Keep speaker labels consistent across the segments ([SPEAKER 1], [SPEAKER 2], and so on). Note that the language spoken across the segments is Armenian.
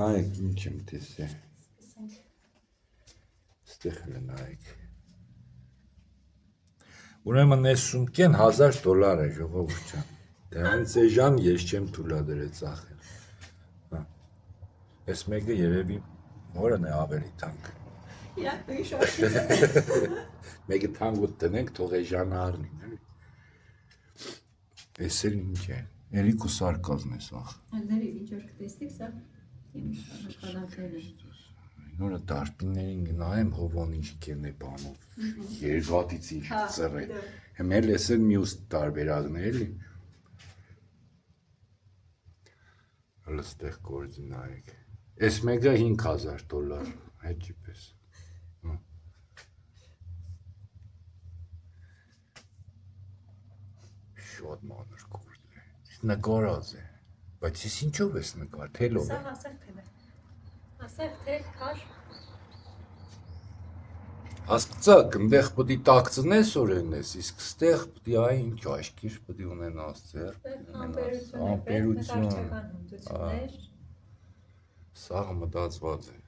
[SPEAKER 1] Նայեք ինչ եմ տեսել։ Ստեղ էլ նայեք։ Ուրեմն այս սումքեն $1000 է ժողովուրդ ջան։ Դե հենց էժան ես չեմ թույլատրել ծախել։ Հա։ Այս մեկը երևի որն է ավելի թանկ։
[SPEAKER 2] Իրանք նույն շարքից են։
[SPEAKER 1] Մեկը թանկ ու տնենք, թող էժանը առնի։ Այս էլ ինչ է։ Էլի կուսարկազն է սա։
[SPEAKER 2] Անդերի վիճոր կտեսնիք սա։ Իմ աշխատանքներն են։
[SPEAKER 1] Նորը դարբիններին գնայեմ հովոն ինչ կեն է բանով։ Երկաթից ինչ ծռ է։ Հեմ էլ ես էլ մյուս տարբերակն է էլի։ Հլստեղ գործի նայեք։ Այս մեկը $5000, հետի պես։ Շատ մանր գործ է։ Նկարած է։ Բայց ես ինչով ես նկար, թելով է։
[SPEAKER 2] Սա հասեղ թել է։ Հասեղ թել, քաշ։
[SPEAKER 1] Հասկացա, գնդեղ պտի տակցնես օրենես, իսկ ստեղ պտի այ ինչ աշկիր պտի ունենաս ձեր։
[SPEAKER 2] Ամպերություն, նկարչական հմտություններ։
[SPEAKER 1] Սաղը մտածված է։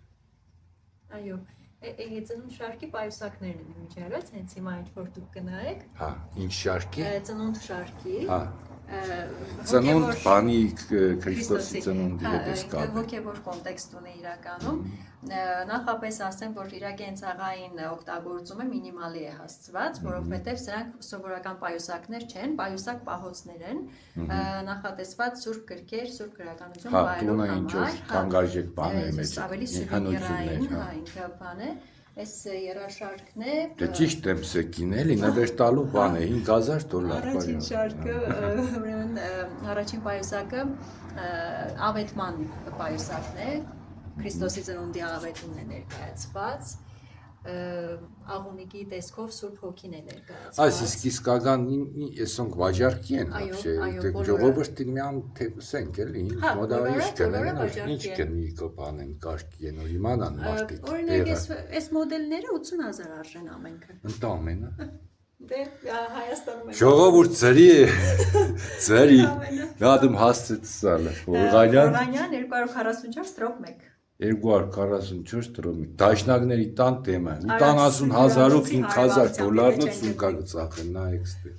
[SPEAKER 2] Այո, ծնունդ շարքի պայուսակներն են միջարած, հենց հիմա ինչ-որ դուք կնայեք։
[SPEAKER 1] Հա, ինչ շարքի։
[SPEAKER 2] Ծնունդ շարքի։
[SPEAKER 1] Հա։ Ծնունդ բանի Քրիստոսի ծնունդի հետ է կապ։
[SPEAKER 2] Հոգևոր կոնտեքստ ունի իրականում։ Նախապես ասեմ, որ իր կենցաղային օգտագործումը մինիմալի է հասցված, որովհետև սրանք սովորական պայուսակներ չեն, պայուսակ պահոցներ են, նախատեսված սուրբ գրքեր, սուրբ գրականություն վայելելու համար։
[SPEAKER 1] Թանկարժեք բան է մեջ։
[SPEAKER 2] Ավելի սուվենիրային, հա, ինքը բան է։ Այս երաշարքն է։
[SPEAKER 1] Դե ճիշտ եմ սեկին էլի, նվեր տալու բան է, $5000։
[SPEAKER 2] Առաջին շարքը, ուրեմն առաջին պայուսակը ավետման պայուսակն է, Քրիստոսի ծնունդի ավետումն է ներկայացված, աղունիկի տեսքով Սուրբ Հոգին է ներկայացված։
[SPEAKER 1] Այս իսկական էսոնք վաճառքի են вообще, ժողովրդին միան թեպսենք էլի, ինչ մոդալիշ կնեն, ինչ կնի կոպանեն, կաշկի են ու իմանան մարդիկ։
[SPEAKER 2] Օրինակ այս մոդելները 80000 արժեն ամենքը։
[SPEAKER 1] Ընդամենը։
[SPEAKER 2] Դե Հայաստանում է։
[SPEAKER 1] Ժողովուրդ ծրի է, ծրի, նադում հասցեց սալը, Որղանյան
[SPEAKER 2] 244 տրոպ մեկ։
[SPEAKER 1] 244 տրոմի, դաշնակների տան տեմը, 70000-ով $5000-ն սումկա գծախեն, նայեք ստեղ։